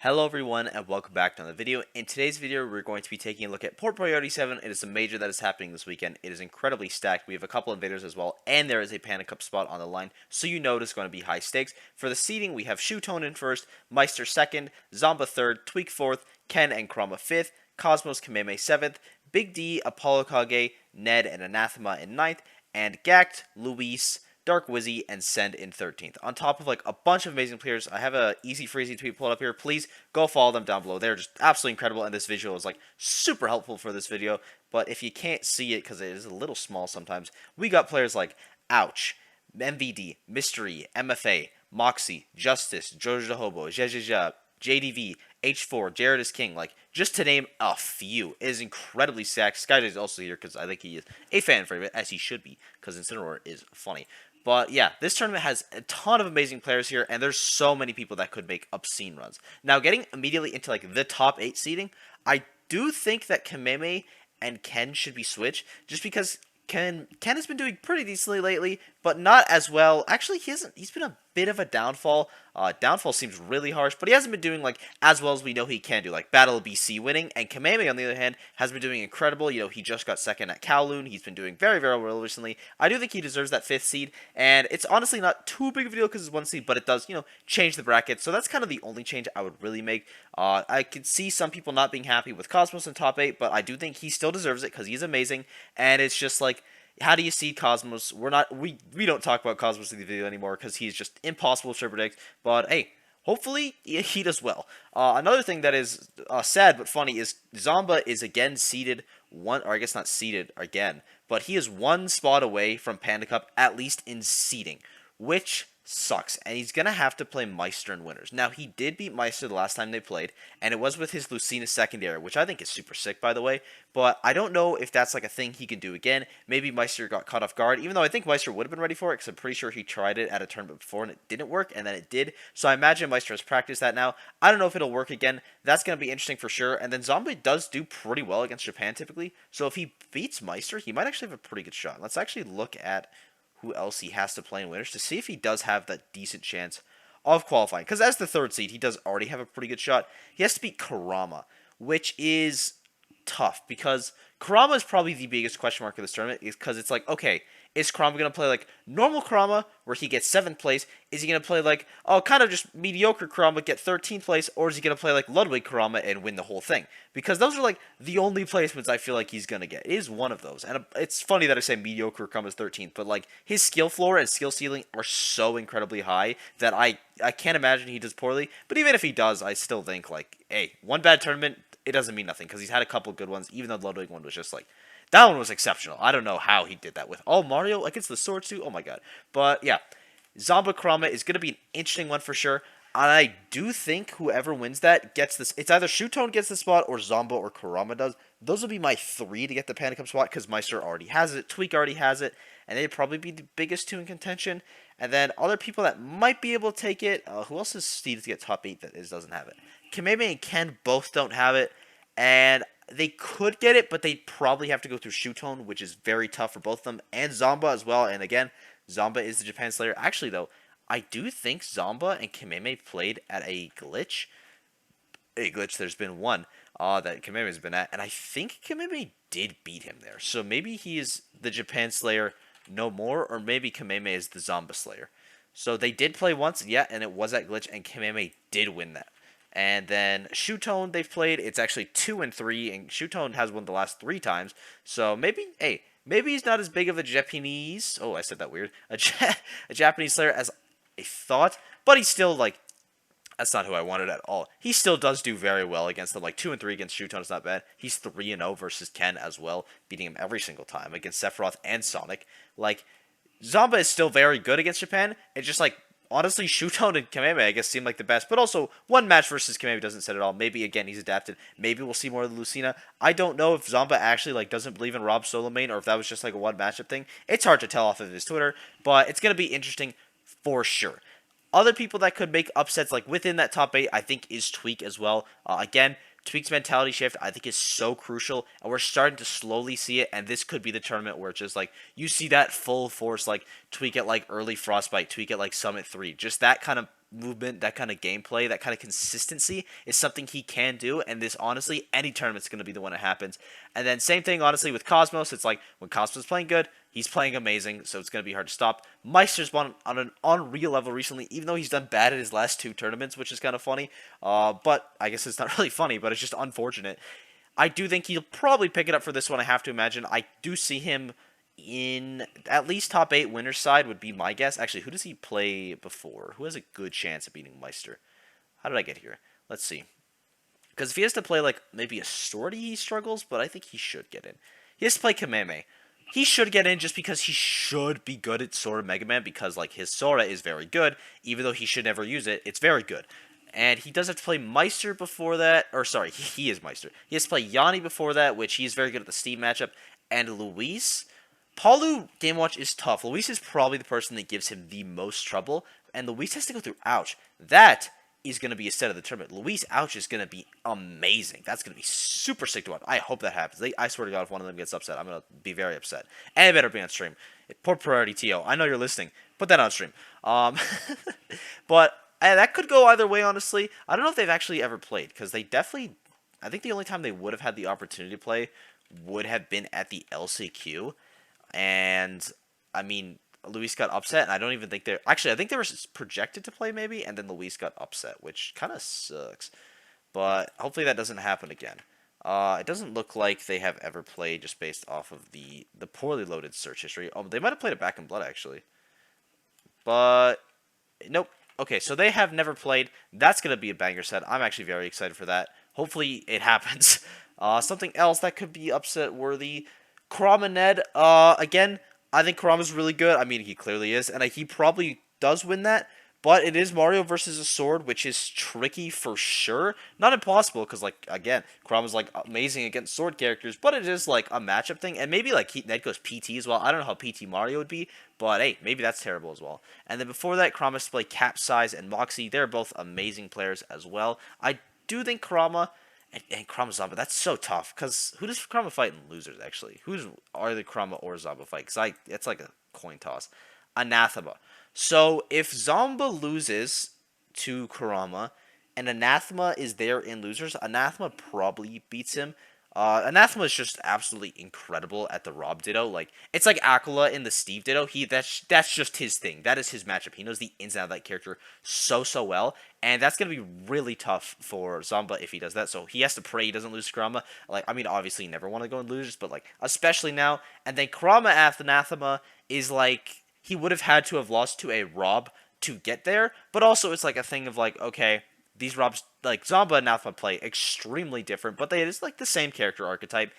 Hello everyone and welcome back to another video. In today's video we're going to be taking a look at Port Priority 7. It is a major that is happening this weekend. It is incredibly stacked. We have a couple invaders as well, and there is a Panda Cup spot on the line, so you know it is going to be high stakes. For the seeding, we have Shootone in first, Meister second, Zomba third, Tweak fourth, Ken and Krama fifth, Cosmos Kameme seventh, Big D, Apollo Kage, Ned and Anathema in ninth, and Gact, Luis, Dark Wizzy, and Send in 13th. On top of like a bunch of amazing players, I have a eazyfreezie tweet pulled up here. Please go follow them down below. They're just absolutely incredible, and this visual is like super helpful for this video. But if you can't see it because it is a little small sometimes, we got players like Ouch, MVD, Mystery, MFA, Moxie, Justice, Jojo the Hobo, Jejeja, JDV, H4, Jared is King, like, just to name a few. It is incredibly stacked. Skyday is also here because I think he is a fan favorite, as he should be, because Incineroar is funny. But yeah, this tournament has a ton of amazing players here, and there's so many people that could make obscene runs. Now, getting immediately into like the top 8 seeding, I do think that Kameme and Ken should be switched, just because Ken has been doing pretty decently lately, but not as well. Actually, he hasn't. He's been a bit of a downfall. Downfall seems really harsh, but he hasn't been doing like as well as we know he can do, like Battle of BC winning. And Kameme, on the other hand, has been doing incredible. You know, he just got second at Kowloon. He's been doing very, very well recently. I do think he deserves that 5th seed, and it's honestly not too big of a deal because it's 1 seed, but it does, change the bracket. So that's kind of the only change I would really make. I could see some people not being happy with Cosmos in top 8, but I do think he still deserves it because he's amazing, and it's just like, how do you see Cosmos? We don't talk about Cosmos in the video anymore because he's just impossible to predict. But hey, hopefully he does well. Another thing that is sad but funny is Zomba is again seeded one, or I guess not seeded again, but he is 1 spot away from Panda Cup, at least in seeding, which sucks, and he's gonna have to play Meister in winners. Now, he did beat Meister the last time they played, and it was with his Lucina secondary, which I think is super sick, by the way, but I don't know if that's like a thing he can do again. Maybe Meister got caught off guard, even though I think Meister would have been ready for it, because I'm pretty sure he tried it at a tournament before and it didn't work, and then it did, so I imagine Meister has practiced that now. I don't know if it'll work again. That's gonna be interesting for sure, and then Zombie does do pretty well against Japan typically, so if he beats Meister, he might actually have a pretty good shot. Let's actually look at who else he has to play in winners to see if he does have that decent chance of qualifying. Because as the 3rd seed, he does already have a pretty good shot. He has to beat Karama, which is tough because Karama is probably the biggest question mark of this tournament, because it's like, okay, is Karama going to play like normal Karama, where he gets 7th place? Is he going to play like, oh, kind of just mediocre Karama, get 13th place? Or is he going to play like Ludwig Karama and win the whole thing? Because those are like the only placements I feel like he's going to get. It is one of those. And it's funny that I say mediocre Karama is 13th, but like his skill floor and skill ceiling are so incredibly high that I can't imagine he does poorly. But even if he does, I still think like, hey, one bad tournament, it doesn't mean nothing, because he's had a couple good ones, even though the Ludwig one was just like, that one was exceptional. I don't know how he did that with all Mario against the Sword too. Oh my god. But yeah, Zomba Kurama is going to be an interesting one for sure. And I do think whoever wins that gets this. It's either Shootone gets the spot or Zomba or Kurama does. Those would be my 3 to get the Panda Cup spot, because Meister already has it, Tweak already has it, and they'd probably be the biggest 2 in contention. And then other people that might be able to take it. Who else is seeded to get top 8 that doesn't have it? Kameme and Ken both don't have it. And they could get it, but they probably have to go through Shootone, which is very tough for both of them, and Zomba as well. And again, Zomba is the Japan Slayer. Actually, though, I do think Zomba and Kameme played at a glitch. There's been one that Kameme's been at, and I think Kameme did beat him there. So maybe he is the Japan Slayer no more, or maybe Kameme is the Zomba Slayer. So they did play once, yeah, and it was at glitch, and Kameme did win that. And then Shootone they've played. It's actually 2 and 3, and Shootone has won the last 3 times. So maybe, hey, maybe he's not as big of a Japanese. Oh, I said that weird. A Japanese Slayer as I thought, but he's still like, that's not who I wanted at all. He still does do very well against them. Like 2 and 3 against Shootone is not bad. He's 3 and 0 versus Ken as well, beating him every single time against Sephiroth and Sonic. Like, Zomba is still very good against Japan. It's just like, honestly, Shootone and Kameme, I guess, seem like the best. But also, one match versus Kameme doesn't set it all. Maybe, again, he's adapted. Maybe we'll see more of the Lucina. I don't know if Zomba actually like doesn't believe in Rob solo main, or if that was just like a one matchup thing. It's hard to tell off of his Twitter, but it's going to be interesting for sure. Other people that could make upsets like within that top 8, I think, is Tweak as well. Again, Tweak's mentality shift, I think, is so crucial, and we're starting to slowly see it, and this could be the tournament where it's just like, you see that full force, like, Tweak at, like, early Frostbite, Tweak at, like, Summit 3, just that kind of movement, that kind of gameplay, that kind of consistency is something he can do. And this, honestly, any tournament's going to be the one that happens. And then same thing, honestly, with Cosmos. It's like when Cosmos is playing good, he's playing amazing, so it's going to be hard to stop. Meister's won on an unreal level recently, even though he's done bad at his last 2 tournaments, which is kind of funny. But I guess it's not really funny, but it's just unfortunate. I do think he'll probably pick it up for this one, I have to imagine. I do see him in at least top 8 winner's side would be my guess. Actually, who does he play before? Who has a good chance of beating Meister? How did I get here? Let's see. Because if he has to play, like, maybe a Swordy, he struggles, but I think he should get in. He has to play Kameme. He should get in just because he should be good at Sora Mega Man, because, like, his Sora is very good. Even though he should never use it, it's very good. And he does have to play Meister before that. Or, sorry, he is Meister. He has to play Yanni before that, which he's very good at the Steam matchup. And Luis. Palu Game Watch is tough. Luis is probably the person that gives him the most trouble. And Luis has to go through Ouch. That is going to be a set of the tournament. Luis Ouch is going to be amazing. That's going to be super sick to watch. I hope that happens. I swear to God, if one of them gets upset, I'm going to be very upset. And it better be on stream. Poor Priority TO. I know you're listening. Put that on stream. But that could go either way, honestly. I don't know if they've actually ever played, because they definitely... I think the only time they would have had the opportunity to play would have been at the LCQ. And, I mean... Luis got upset, and I don't even think they're... Actually, I think they were projected to play, maybe, and then Luis got upset, which kind of sucks. But hopefully that doesn't happen again. It doesn't look like they have ever played just based off of the poorly loaded search history. Oh, they might have played it Back in Blood, actually. But, nope. Okay, so they have never played. That's going to be a banger set. I'm actually very excited for that. Hopefully it happens. Something else that could be upset-worthy. Kurama Ned, again... I think Kurama's really good. I mean, he clearly is, and he probably does win that. But it is Mario versus a sword, which is tricky for sure. Not impossible, because, like, again, Kurama's, like, amazing against sword characters, but it is, like, a matchup thing. And maybe, like, Ned goes PT as well. I don't know how PT Mario would be, but, hey, maybe that's terrible as well. And then before that, Kurama has to play Capsize and Moxie. They're both amazing players as well. I do think Kurama... And Kurama Zamba, that's so tough, because who does Kurama fight in losers, actually? Who's either Kurama or Zamba fight? Because it's like a coin toss. Anathema. So, if Zamba loses to Kurama, and Anathema is there in losers, Anathema probably beats him. Anathema is just absolutely incredible at the Rob Ditto. Like, it's like Aquila in the Steve Ditto. That's just his thing. That is his matchup. He knows the ins and outs of that character so well. And that's going to be really tough for Zamba if he does that. So he has to pray he doesn't lose to Kurama. Like, I mean, obviously you never want to go in losers, but, like, especially now. And then Kurama after Anathema is, like, he would have had to have lost to a Rob to get there. But also it's, like, a thing of, like, okay... These Robs, like, Zamba and Anathema play extremely different, but it is, like, the same character archetype.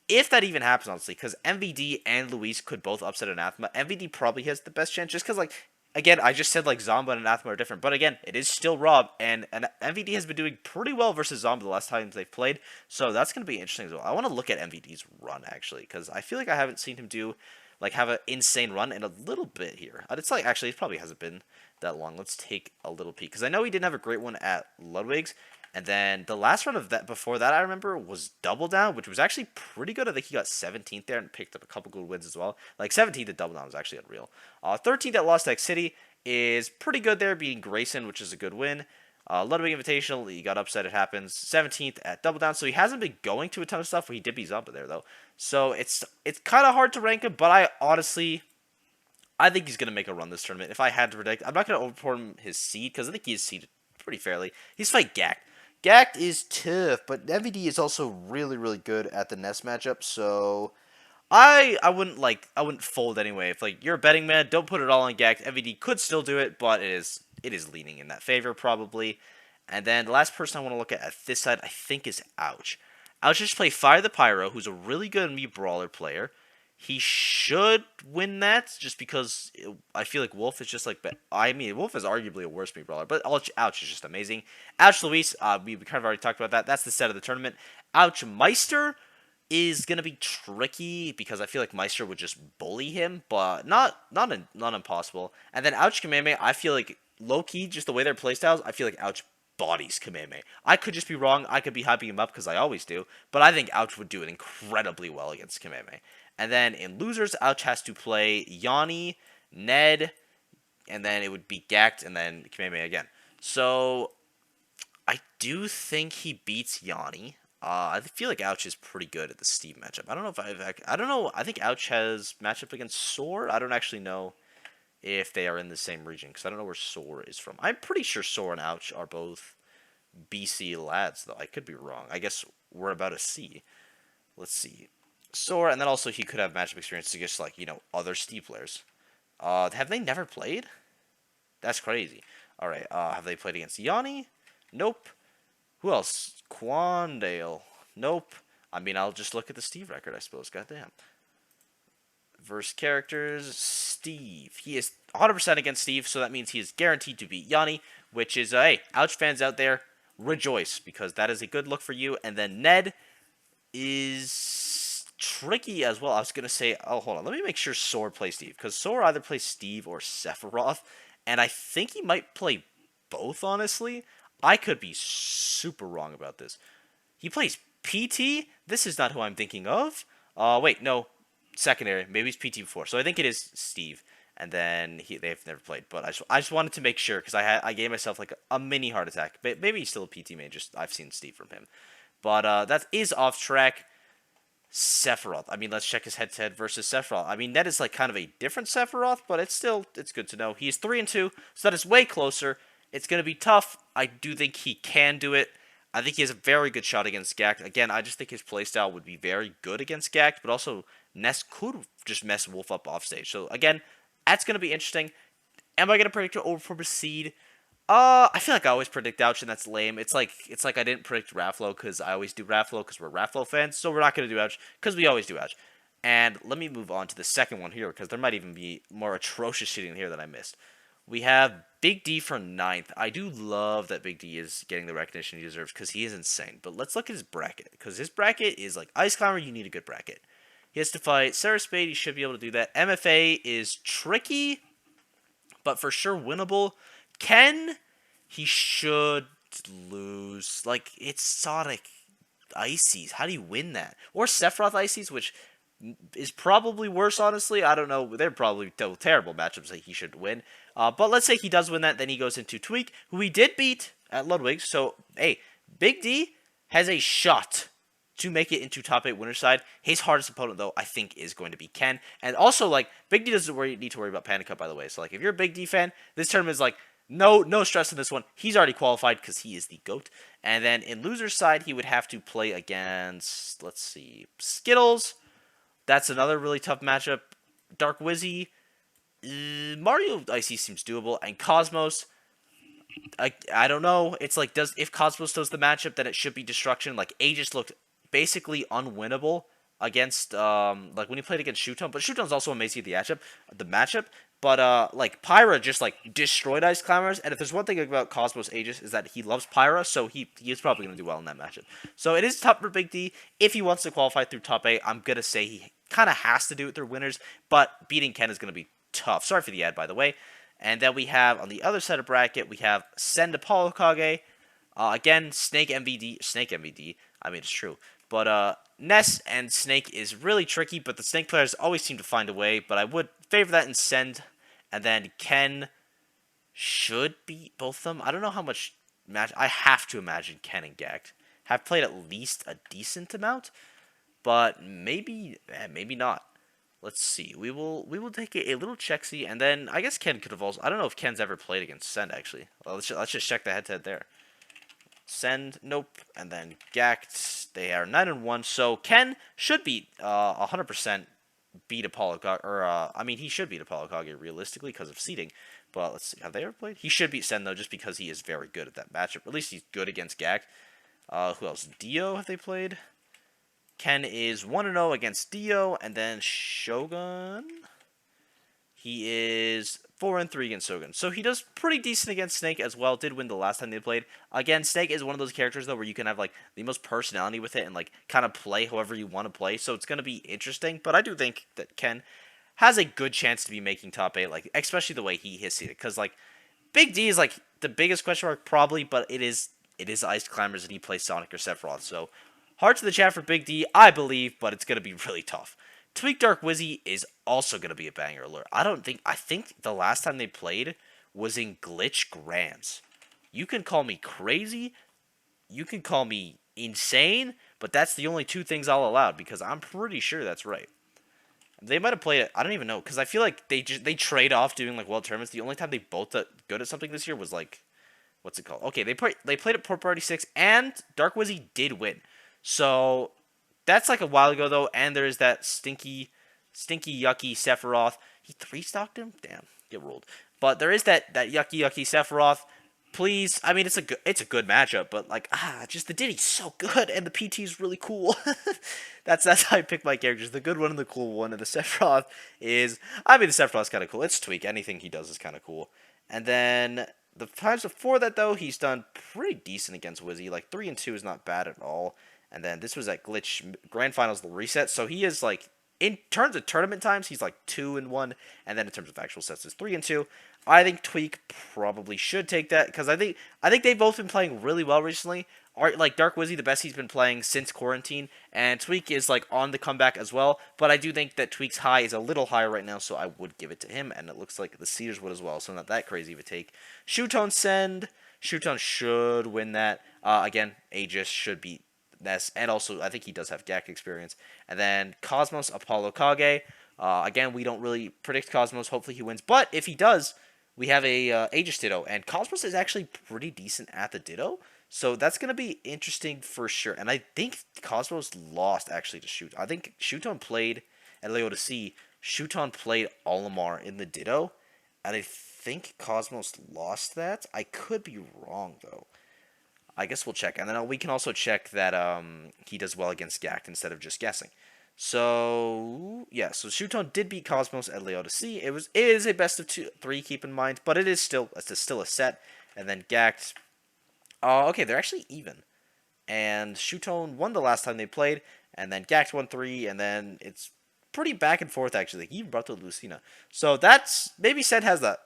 If that even happens, honestly, because MVD and Luis could both upset Anathema. MVD probably has the best chance, just because, like, again, I just said, like, Zamba and Anathema are different. But, again, it is still Rob, and MVD has been doing pretty well versus Zamba the last times they've played. So that's going to be interesting as well. I want to look at MVD's run, actually, because I feel like I haven't seen him do... like, have an insane run in a little bit here. It's like, actually, it probably hasn't been that long. Let's take a little peek. Because I know he didn't have a great one at Ludwig's. And then the last run of that, before that, I remember, was Double Down, which was actually pretty good. I think he got 17th there and picked up a couple good wins as well. Like, 17th at Double Down was actually unreal. 13th at Lost X City is pretty good there, beating Grayson, which is a good win. Ludwig Invitational, he got upset, it happens. 17th at Double Down, so he hasn't been going to a ton of stuff, where he did beat Zamba there, though. So it's kind of hard to rank him, but I think he's going to make a run this tournament. If I had to predict, I'm not going to overperform his seed, because I think he's seeded pretty fairly. He's fight Gact. Gact is tough, but MVD is also really, really good at the Nest matchup, so... I wouldn't fold anyway. If, like, you're a betting man, don't put it all on Gact. MVD could still do it, but it is leaning in that favor, probably. And then the last person I want to look at this side, I think, is Ouch. Ouch just play Fire the Pyro, who's a really good Mii Brawler player. He should win that, just because I feel like Wolf is just like... I mean, Wolf is arguably a worse Mii Brawler, but Ouch is just amazing. Ouch Luis, we kind of already talked about that. That's the set of the tournament. Ouch Meister is going to be tricky, because I feel like Meister would just bully him, but not impossible. And then Ouch Kameme, I feel like, low-key, just the way their playstyles, I feel like Ouch bodies Kameme. I could just be wrong, I could be hyping him up, because I always do, but I think Ouch would do it incredibly well against Kameme. And then in losers, Ouch has to play Yanni, Ned, and then it would be Gacked, and then Kamehameha again. So I do think he beats Yanni. I feel like Ouch is pretty good at the Steve matchup. I don't know if I don't know. I think Ouch has matchup against Sore. I don't actually know if they are in the same region because I don't know where Sore is from. I'm pretty sure Sore and Ouch are both BC lads, though. I could be wrong. I guess we're about to see. Let's see. Sore, and then also he could have matchup experience against, like, other Steve players. Have they never played? That's crazy. Alright, have they played against Yanni? Nope. Who else? Quandale. Nope. I mean, I'll just look at the Steve record, I suppose. Goddamn. Verse characters, Steve. He is 100% against Steve, so that means he is guaranteed to beat Yanni, which is, hey, Ouch fans out there, rejoice, because that is a good look for you. And then Ned is tricky as well. I was going to say, oh, hold on. Let me make sure Sore plays Steve, because Sore either plays Steve or Sephiroth, and I think he might play both, honestly. I could be super wrong about this. He plays PT? This is not who I'm thinking of. Wait, no. Secondary. Maybe it's PT before. So I think it is Steve. And then they've never played. But I just wanted to make sure because I gave myself like a mini heart attack. Maybe he's still a PT main. Just I've seen Steve from him. But that is off track. Sephiroth. I mean, let's check his head-to-head versus Sephiroth. I mean, Ned is like kind of a different Sephiroth, but it's good to know. He's 3-2, so that is way closer. It's going to be tough. I do think he can do it. I think he has a very good shot against Gact. Again, I just think his playstyle would be very good against Gact, but also Ness could just mess Wolf up offstage. So again, that's going to be interesting. Am I going to predict an overperform Seed? I feel like I always predict Ouch, and that's lame. It's like I didn't predict Rafflo because I always do Rafflo because we're Rafflo fans, so we're not going to do Ouch because we always do Ouch. And let me move on to the second one here because there might even be more atrocious shit in here that I missed. We have Big D for 9th. I do love that Big D is getting the recognition he deserves because he is insane. But let's look at his bracket because his bracket is like Ice Climber, you need a good bracket. He has to fight Sarah Spade, he should be able to do that. MFA is tricky, but for sure winnable. Ken, he should lose. Like, it's Sonic Ices. How do you win that? Or Sephiroth Ices, which is probably worse, honestly. I don't know. They're probably terrible matchups that he should win. But let's say he does win that, then he goes into Tweak, who he did beat at Ludwig. So, hey, Big D has a shot to make it into top 8 winner side. His hardest opponent, though, I think is going to be Ken. And also, like, Big D doesn't need to worry about Panda Cup, by the way. So, like, if you're a Big D fan, this tournament is like, no stress in this one. He's already qualified because he is the GOAT. And then in loser's side, he would have to play against, let's see, Skittles. That's another really tough matchup. Dark Wizzy. Mario Icy seems doable. And Cosmos, I don't know. It's like, if Cosmos does the matchup, then it should be Destruction. Like, Aegis looked basically unwinnable against, like, when he played against Shuton. But Shuton's also amazing at the matchup. But, like, Pyra just, like, destroyed Ice Climbers. And if there's one thing about Cosmos Aegis is that he loves Pyra, so he is probably going to do well in that matchup. So it is tough for Big D. If he wants to qualify through top 8, I'm going to say he kind of has to do it through winners. But beating Ken is going to be tough. Sorry for the ad, by the way. And then we have, on the other side of bracket, we have Send Apollo Kage. Again, Snake MVD. I mean, it's true. But Ness and Snake is really tricky, but the Snake players always seem to find a way. But I would favor that in Send. And then Ken should beat both of them. I don't know how much match. I have to imagine Ken and Gact have played at least a decent amount. But maybe not. Let's see. We will take a little check-see, and then I guess Ken could have also. I don't know if Ken's ever played against Send actually. Well, let's just check the head-to-head there. Send, nope, and then Gact. They are 9-1, so Ken should beat 100% beat Apollo Kage, or I mean he should beat Apollo Kage realistically because of seeding. But let's see. Have they ever played? He should beat Send though, just because he is very good at that matchup. At least he's good against Gact. Who else? Dio have they played? Ken is 1-0 against Dio, and then Shogun, he is 4-3 against Shogun. So he does pretty decent against Snake as well. Did win the last time they played. Again, Snake is one of those characters, though, where you can have, like, the most personality with it and, like, kind of play however you want to play. So it's going to be interesting. But I do think that Ken has a good chance to be making top 8, like, especially the way he has seeded. Because, like, Big D is, like, the biggest question mark probably, but it is Ice Climbers and he plays Sonic or Sephiroth. So heart to the chat for Big D, I believe, but it's going to be really tough. Tweak Dark Wizzy is also going to be a banger alert. I think the last time they played was in Glitch Grands. You can call me crazy, you can call me insane, but that's the only two things I'll allow because I'm pretty sure that's right. They might have played it. I don't even know because I feel like they trade off doing like world tournaments. The only time they both got good at something this year was like what's it called? Okay, they played at Port Party 6 and Dark Wizzy did win. So that's like a while ago though, and there's that stinky yucky Sephiroth. He three stocked him. Damn, get rolled. But there is that yucky Sephiroth. Please, I mean it's a good matchup, but like just the Diddy's so good and the PT is really cool. That's how I pick my characters. The good one and the cool one, and the Sephiroth is the Sephiroth's kind of cool. It's Tweak. Anything he does is kind of cool. And then the times before that though, he's done pretty decent against Wizzy. Like 3 and 2 is not bad at all. And then this was at Glitch Grand Finals the reset, so he is like in terms of tournament times, he's like 2 and 1, and then in terms of actual sets, is 3 and 2. I think Tweak probably should take that because I think they've both been playing really well recently. Like Dark Wizzy, the best he's been playing since quarantine, and Tweak is like on the comeback as well. But I do think that Tweak's high is a little higher right now, so I would give it to him, and it looks like the Cedars would as well. So not that crazy of a take. Shootone Send. Shootone should win that. Again, Aegis should beat Ness, and also I think he does have GAC experience. And then Cosmos, Apollo, Kage. Again, we don't really predict Cosmos. Hopefully he wins, but if he does, we have a Aegis Ditto, and Cosmos is actually pretty decent at the Ditto, so that's going to be interesting for sure. And I think Cosmos lost actually to Shoot. I think Shooton played at Leota C. Shooton played Olimar in the Ditto, and I think Cosmos lost that. I could be wrong though. I guess we'll check, and then we can also check that he does well against Gact instead of just guessing. So yeah, so Shooton did beat Cosmos at Leota C. It is a best of 3, keep in mind, but it's still a set. And then Gact, okay, they're actually even, and Shooton won the last time they played, and then Gact won 3, and then it's pretty back and forth actually. He even brought to Lucina, so that's maybe Sen has that.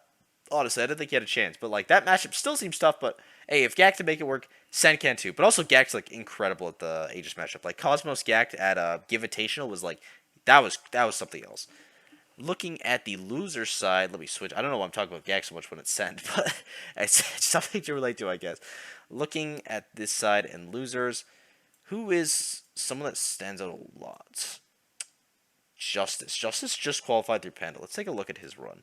Honestly, I didn't think he had a chance, but like that matchup still seems tough. But hey, if Gact can make it work, Sen can too. But also Gact's like incredible at the Aegis matchup. Like Cosmos Gact at Givitational was like that was something else. Looking at the loser side, let me switch. I don't know why I'm talking about Gact so much when it's Sen, but it's something to relate to, I guess. Looking at this side and losers, who is someone that stands out a lot? Justice. Justice just qualified through Panda. Let's take a look at his run.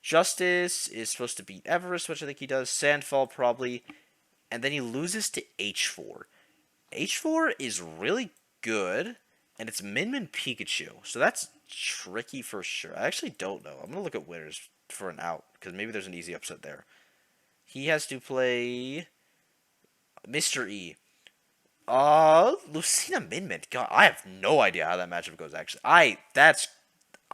Justice is supposed to beat Everest, which I think he does. Sandfall probably. And then he loses to H4. H4 is really good. And it's Min Pikachu. So that's tricky for sure. I actually don't know. I'm going to look at winners for an out. Because maybe there's an easy upset there. He has to play Mr. E. Lucina Min. God, I have no idea how that matchup goes, actually. I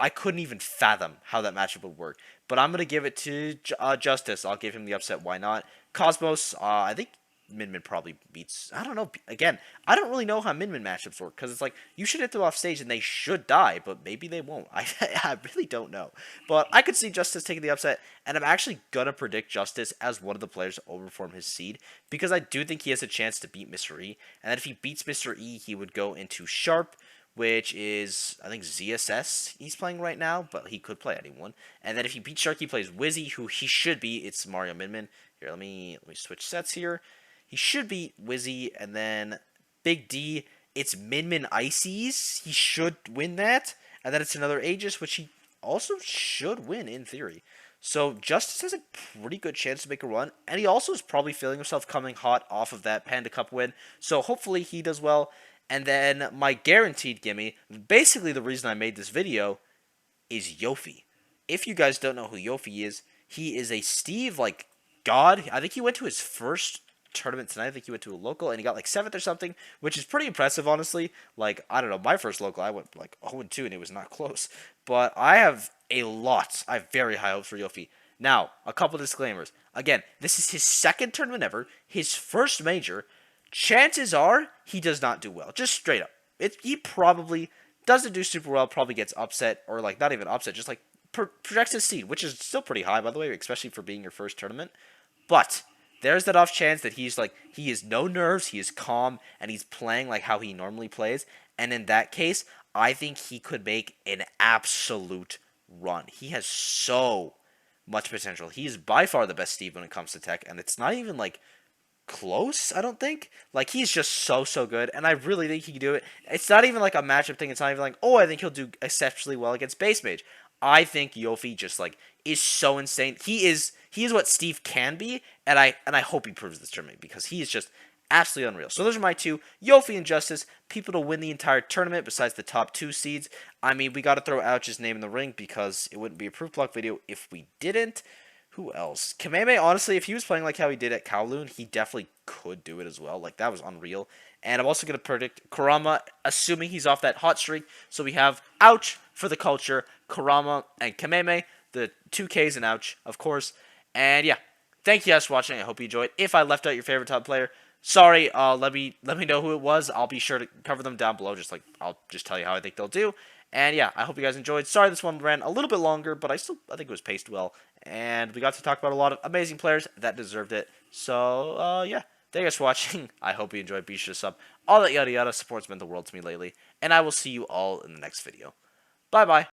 couldn't even fathom how that matchup would work. But I'm going to give it to Justice. I'll give him the upset. Why not? Cosmos, I think Min probably beats... I don't know. Again, I don't really know how Min matchups work. Because it's like, you should hit them off stage and they should die. But maybe they won't. I really don't know. But I could see Justice taking the upset. And I'm actually going to predict Justice as one of the players to overperform his seed. Because I do think he has a chance to beat Mr. E. And that if he beats Mr. E, he would go into Sharp, which is, I think, ZSS he's playing right now, but he could play anyone. And then if he beats Shark, he plays Wizzy, who he should beat. It's Mario Min. Here, let me switch sets here. He should beat Wizzy, and then Big D, it's Min Ices. He should win that. And then it's another Aegis, which he also should win, in theory. So Justice has a pretty good chance to make a run, and he also is probably feeling himself coming hot off of that Panda Cup win. So hopefully he does well. And then my guaranteed gimme, basically the reason I made this video, is Yofi. If you guys don't know who Yofi is, he is a Steve, like, god. I think he went to his first tournament tonight. I think he went to a local, and he got, like, 7th or something, which is pretty impressive, honestly. Like, I don't know, my first local, I went, like, 0-2, and it was not close. But I have very high hopes for Yofi. Now, a couple disclaimers. Again, this is his second tournament ever, his first major. Chances are he does not do well. Just straight up. He probably doesn't do super well, probably gets upset, or like not even upset, just like projects his seed, which is still pretty high, by the way, especially for being your first tournament. But there's that off chance that he is no nerves, he is calm, and he's playing like how he normally plays. And in that case, I think he could make an absolute run. He has so much potential. He's by far the best Steve when it comes to tech, and it's not even like close, I don't think. Like, he's just so good, and I really think he can do it. It's not even like a matchup thing. It's not even like, oh, I think he'll do exceptionally well against base mage. I think Yofi just like is so insane. He is what Steve can be, and I hope he proves this tournament because he is just absolutely unreal. So those are my two, Yofi and Justice, people to win the entire tournament besides the top 2 seeds. I mean, we got to throw Ouch's name in the ring because it wouldn't be a proof block video if we didn't. Who else? Kameme, honestly, if he was playing like how he did at Kowloon, he definitely could do it as well. Like, that was unreal. And I'm also going to predict Kurama, assuming he's off that hot streak. So we have Ouch for the culture, Kurama, and Kameme, the 2Ks and Ouch, of course. And yeah, thank you guys for watching. I hope you enjoyed. If I left out your favorite top player, sorry. Let me know who it was. I'll be sure to cover them down below. I'll just tell you how I think they'll do. And yeah, I hope you guys enjoyed. Sorry this one ran a little bit longer, but I think it was paced well. And we got to talk about a lot of amazing players that deserved it. So yeah, thank you guys for watching. I hope you enjoyed. Be sure to sub. All that yada yada. Support's meant the world to me lately. And I will see you all in the next video. Bye bye.